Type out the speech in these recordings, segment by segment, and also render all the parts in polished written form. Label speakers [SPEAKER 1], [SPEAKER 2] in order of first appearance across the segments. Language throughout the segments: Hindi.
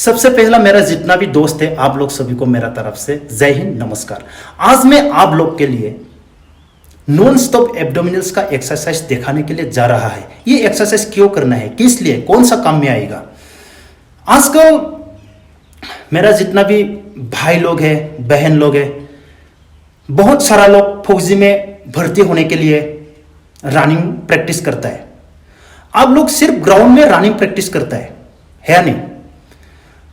[SPEAKER 1] सबसे पहला मेरा जितना भी दोस्त है आप लोग सभी को मेरा तरफ से जय हिंद नमस्कार। आज मैं आप लोग के लिए नॉन स्टॉप एब्डोमिनल्स का एक्सरसाइज दिखाने के लिए जा रहा है। ये एक्सरसाइज क्यों करना है, किस लिए, कौन सा काम में आएगा। आजकल मेरा जितना भी भाई लोग हैं, बहन लोग हैं, बहुत सारा लोग फौजी में भर्ती होने के लिए रनिंग प्रैक्टिस करता है। आप लोग सिर्फ ग्राउंड में रनिंग प्रैक्टिस करता है या नहीं।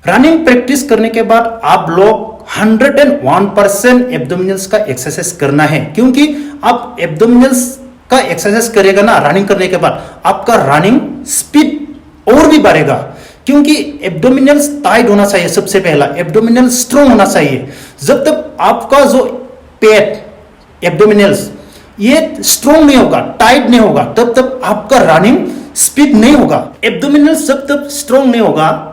[SPEAKER 1] रनिंग प्रैक्टिस करने के बाद आप लोग 101% एब्डोमिनल्स का एक्सरसाइज करना है, क्योंकि आप एब्डोमिनल्स का एक्सरसाइज करेगा ना रनिंग करने के बाद, आपका रनिंग स्पीड और भी बढ़ेगा। क्योंकि एब्डोमिनल्स टाइट होना चाहिए, सबसे पहला एब्डोमिनल स्ट्रॉन्ग होना चाहिए। जब तक आपका जो पेट एब्डोमिनल्स ये स्ट्रॉन्ग नहीं होगा, टाइट नहीं होगा, तब तक आपका रनिंग स्पीड नहीं होगा। एब्डोमिनल्स जब तक स्ट्रॉन्ग नहीं होगा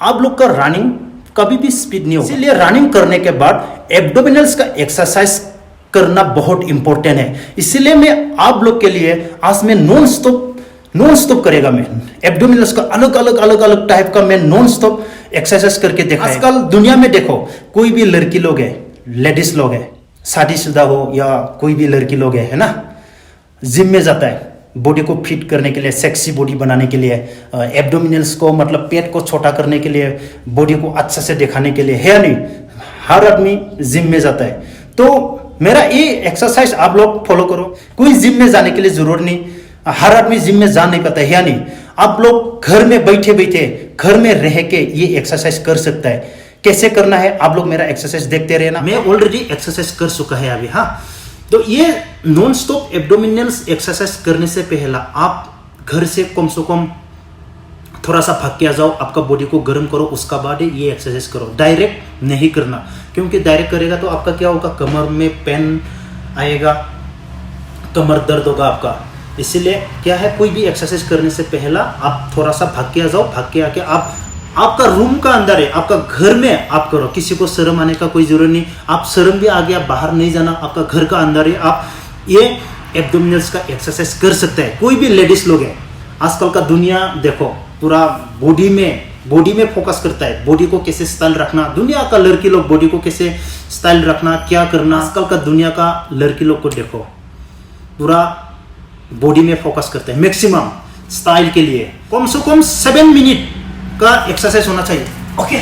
[SPEAKER 1] आप लोग का रनिंग कभी भी स्पीड नहीं होगा। इसलिए रनिंग करने के बाद एब्डोमिनल्स का एक्सरसाइज करना बहुत इंपॉर्टेंट है। इसलिए मैं आप लोग के लिए आज मैं नॉन स्टॉप करेगा। मैं एब्डोमिनल्स का अलग अलग टाइप का मैं नॉन स्टॉप एक्सरसाइज करके देखा। आजकल दुनिया में देखो, कोई भी लड़की लोग है, लेडीज लोग है, शादीशुदा हो या कोई भी लड़की लोग है ना, जिम में जाता है बॉडी को फिट करने के लिए, सेक्सी बॉडी बनाने के लिए, एब्डोमिनल्स को मतलब पेट को छोटा करने के लिए, बॉडी को अच्छा से दिखाने के लिए, है नहीं। हर आदमी जिम में जाता है। तो मेरा ये एक्सरसाइज आप लोग फॉलो करो। कोई जिम में जाने के लिए जरूर नहीं, हर आदमी जिम में जा नहीं पाता है या नहीं। आप लोग घर में बैठे बैठे घर में रह के ये एक्सरसाइज कर सकता है। कैसे करना है आप लोग मेरा एक्सरसाइज देखते रहना। मैं ऑलरेडी एक्सरसाइज कर चुका है अभी। हाँ, तो ये नॉन स्टॉप एब्डोमिनल्स एक्सरसाइज करने से पहला आप घर से कम थोड़ा सा भाग के आ जाओ, आपका बॉडी को गर्म करो, उसका बाद ये एक्सरसाइज करो। डायरेक्ट नहीं करना, क्योंकि डायरेक्ट करेगा तो आपका क्या होगा, कमर में पेन आएगा, कमर दर्द होगा आपका। इसीलिए क्या है, कोई भी एक्सरसाइज करने से पहला आप थोड़ा सा भाग के आ जाओ। भाग के आके आपका रूम का अंदर है, आपका घर में आप करो। किसी को शर्म आने का कोई जरूरत नहीं। आप शर्म भी आ गया, बाहर नहीं जाना, आपका घर का अंदर है, आप ये एब्डोमिनल्स का एक्सरसाइज कर सकते हैं। कोई भी लेडीज लोग है, आजकल का दुनिया देखो पूरा बॉडी में फोकस करता है। बॉडी को कैसे स्टाइल रखना, दुनिया का लड़की लोग बॉडी को कैसे स्टाइल रखना, क्या करना। आजकल का दुनिया का लड़की लोग को देखो पूरा बॉडी में फोकस करते हैं। मैक्सिमम स्टाइल के लिए कम से कम 7 मिनट का एक्सरसाइज होना चाहिए। ओके,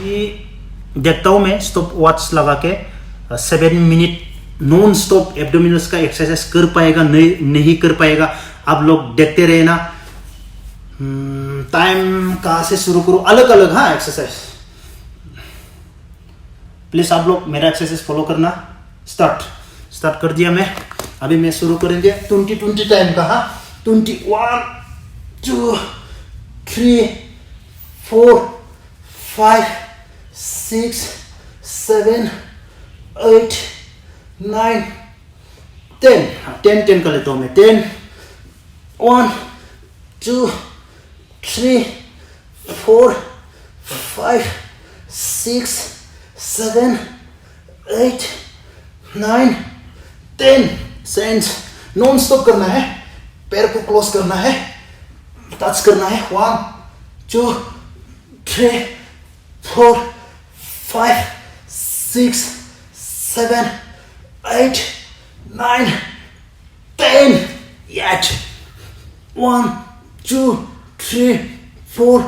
[SPEAKER 1] ये देखता हूं मैं स्टॉप वॉच लगा के 7 मिनट नॉन स्टॉप एब्डोमिनल्स का एक्सरसाइज कर पाएगा नहीं कर पाएगा, आप लोग देखते रहे ना। टाइम कहाँ से शुरू करूं, अलग अलग। हाँ, एक्सरसाइज प्लीज आप लोग मेरा एक्सरसाइज फॉलो करना। स्टार्ट कर दिया मैं। अभी मैं शुरू करेंगे 20 टाइम का। हाँ, 21 2 3 4 5 6 7 8 9 10 10 कर लेता हूँ मैं। 10 1 2 3 4 5 6 7 8 9 10 सेंस। नॉन स्टॉप करना है, पैर को क्लोज करना है, टच करना है। 1 2 3 4 5 6 7 8 9 10 yet 1 2 3 4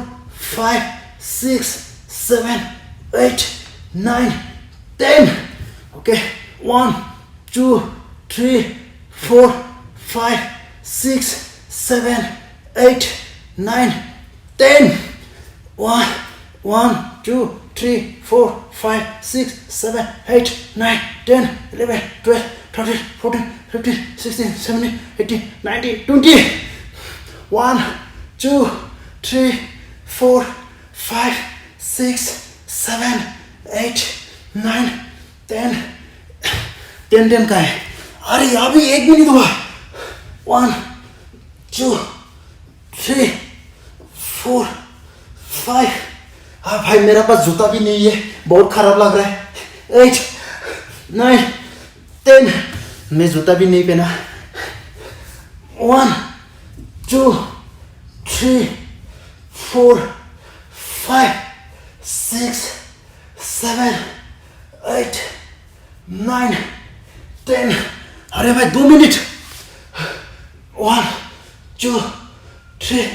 [SPEAKER 1] 5 6 7 8 9 10 okay 1 2 3 4 5 6 7 8 9 10 1 2 3 4 5 6 7 8 9 10 11 12 13 14 15 16 17 18 19 20 1 2 3 4 5 6 7 8 9 10 10 का है। अरे यहाँ भी 1 मिनट हुआ। 1 2 3 4 5। हाँ भाई, मेरा पास जूता भी नहीं है, बहुत खराब लग रहा है। 8 9 10। मैं जूता भी नहीं पहना। 1 2 3 4 5 6 7 8 9 10। अरे भाई 2 मिनट। 1 2 3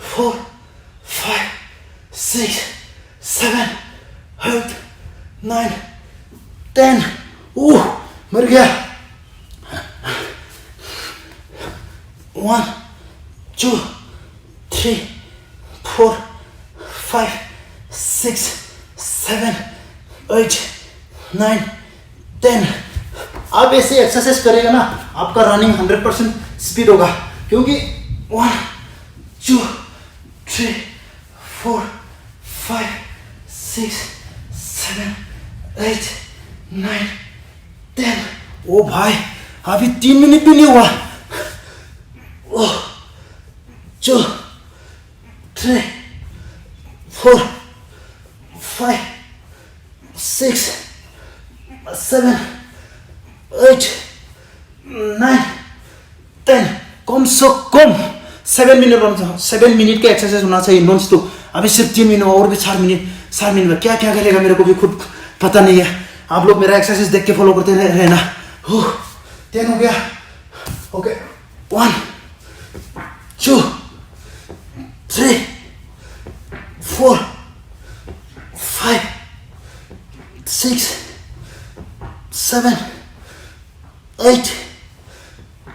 [SPEAKER 1] 4 5 6 7 8 9 10। मर गया। 1 2 3 4 5 6 7 8 9 10। आप ऐसे एक्सरसाइज करेगा ना, आपका रनिंग 100% स्पीड होगा, क्योंकि 1 2 3 4 5 6 7 8 9 10। ओ भाई अभी 3 मिनट भी नहीं हुआ। 2 3 4 5 6 7 8 9 10। कम से कम 7 मिनट 7 मिनट का एक्सरसाइज होना चाहिए नॉन स्टॉप। अभी सिर्फ 3 मिनट और भी 4 मिनट में क्या क्या करेगा मेरे को भी खुद पता नहीं है। आप लोग मेरा एक्सरसाइज देख के फॉलो करते रहना। 10 हो गया। ओके 1 2 3 4 5 6 7 8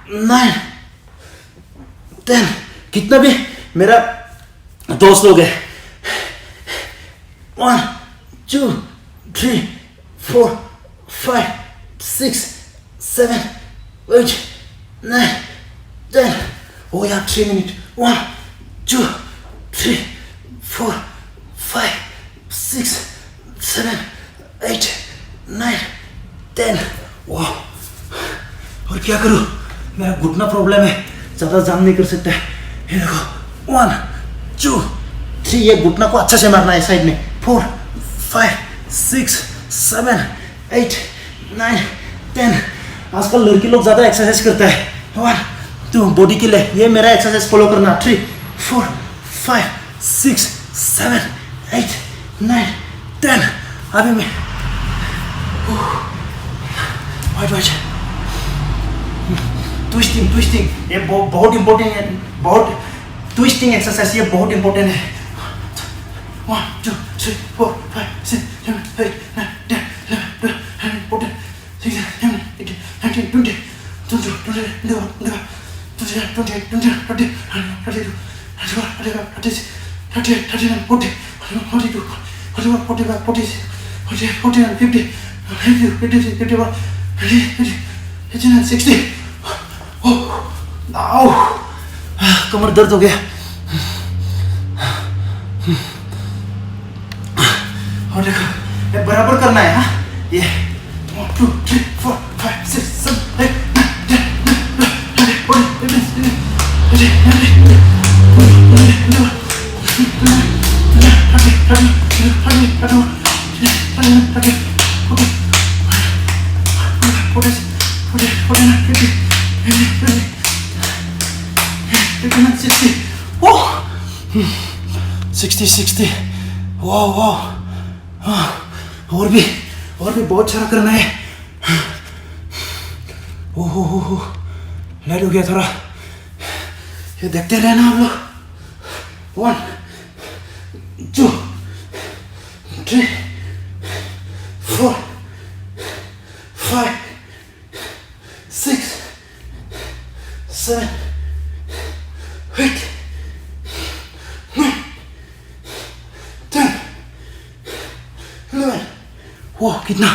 [SPEAKER 1] 9 10। कितना भी मेरा दोस्त लोग है। 1 2 3 4 5 6 7 8 9 10। हो यार 3 मिनट। 1 2 3 4 5 6 7 8 9 10। वाह। और क्या करूं, मेरा घुटना प्रॉब्लम है, ज्यादा जाम नहीं कर सकता है। ये देखो 1 2 3। ये घुटना को अच्छा से मारना है साइड में। 4 5 6 7 8 9 10। आजकल लड़की लोग ज्यादा एक्सरसाइज करता है। 1 2 बॉडी के लिए ये मेरा एक्सरसाइज फॉलो करना। 3 4 5 6 7 8 9 10। अभी मैं वाइट ट्विस्टिंग ये बहुत इंपॉर्टेंट है। बहुत ट्विस्टिंग एक्सरसाइज ये बहुत इंपॉर्टेंट है। 1 2 3 4 5 6 7 8 9 10 11 12 13 14 15 16 17 18 19 20 21 22 23 24 25 26 27 28 29 30 31 32 33 34 45 50 52 51 52 60। कमर दर्द हो गया। और देखो ये बराबर करना है। हाँ ये 1 2 3 4 5 6 7 8 60। वाह और भी बहुत सारा करना है। ओहो लेट हो गया थोड़ा। ये देखते रहना आप लोग। 1 2 3 4 5 6 7 8 9 10 11। वो कितना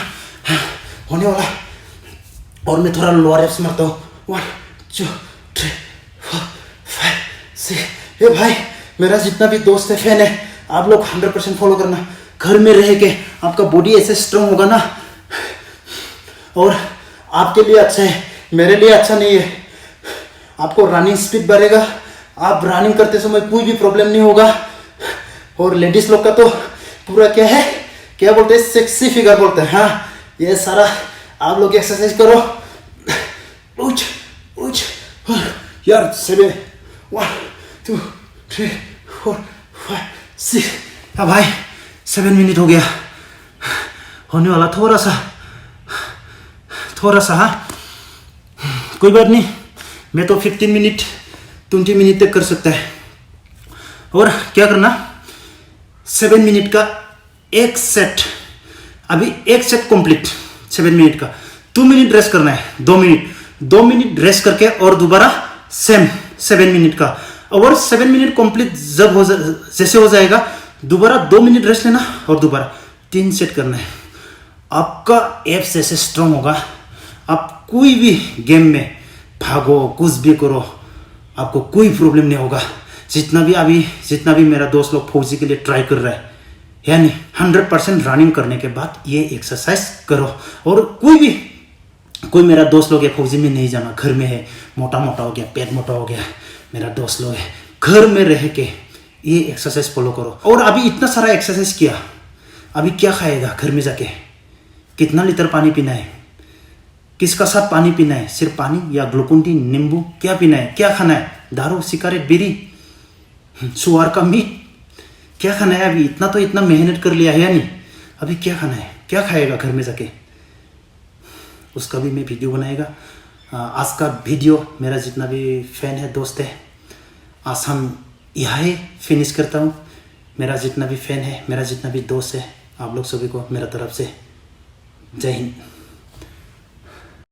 [SPEAKER 1] होने वाला। और मैं थोड़ा लोअर रेप्स मारता हूँ। 1 2 3 4 5 6। ये भाई मेरा जितना भी दोस्त है, फैन है, आप लोग 100% फॉलो करना। घर में रह के आपका बॉडी ऐसे स्ट्रांग होगा ना, और आपके लिए अच्छा है, मेरे लिए अच्छा नहीं है। आपको रनिंग स्पीड बढ़ेगा, आप रनिंग करते समय कोई भी प्रॉब्लम नहीं होगा। और लेडीज लोग का तो पूरा क्या है, क्या बोलते हैं, सेक्सी फिगर बोलते हैं। हाँ ये सारा आप लोग एक्सरसाइज करो। उच उच यार 7 1 2 3 4 5 6 अब भाई 7 मिनट हो गया, होने वाला थोड़ा सा हाँ, कोई बात नहीं, मैं तो 15 मिनट 20 मिनट तक कर सकता है। और क्या करना, 7 मिनट का एक सेट, अभी एक सेट कंप्लीट 7 मिनट का, 2 मिनट रेस्ट करना है, 2 मिनट रेस्ट करके और दोबारा सेम 7 मिनट का, और 7 मिनट कंप्लीट जब जैसे हो जाएगा दोबारा 2 मिनट रेस्ट लेना और दोबारा 3 सेट करना है। आपका एप्स जैसे स्ट्रांग होगा, आप कोई भी गेम में भागो कुछ भी करो, आपको कोई प्रॉब्लम नहीं होगा। जितना भी मेरा दोस्त लोग फौजी के लिए ट्राई कर रहा है, यानी 100% रनिंग करने के बाद ये एक्सरसाइज करो। और कोई मेरा दोस्त लोग है फौजी में नहीं जाना, घर में है, मोटा हो गया, पेट मोटा हो गया, मेरा दोस्त लोग है, घर में रह के ये एक्सरसाइज फॉलो करो। और अभी इतना सारा एक्सरसाइज किया, अभी क्या खाएगा घर में जाके, कितना लीटर पानी पीना है, किसका साथ पानी पीना है, सिर्फ पानी या ग्लूकोन डी, नींबू, क्या पीना है, क्या खाना है, दारू, सिगारेट, बीड़ी, सुअर का मीट, क्या खाना है। अभी इतना मेहनत कर लिया है या नहीं, अभी क्या खाना है, क्या खाएगा घर में जाके, उसका भी मैं वीडियो बनाएगा। आज का वीडियो मेरा जितना भी फैन है, दोस्त है, आज हम यहाँ फिनिश करता हूँ। मेरा जितना भी फैन है, मेरा जितना भी दोस्त है, आप लोग सभी को मेरा तरफ से जय हिंद।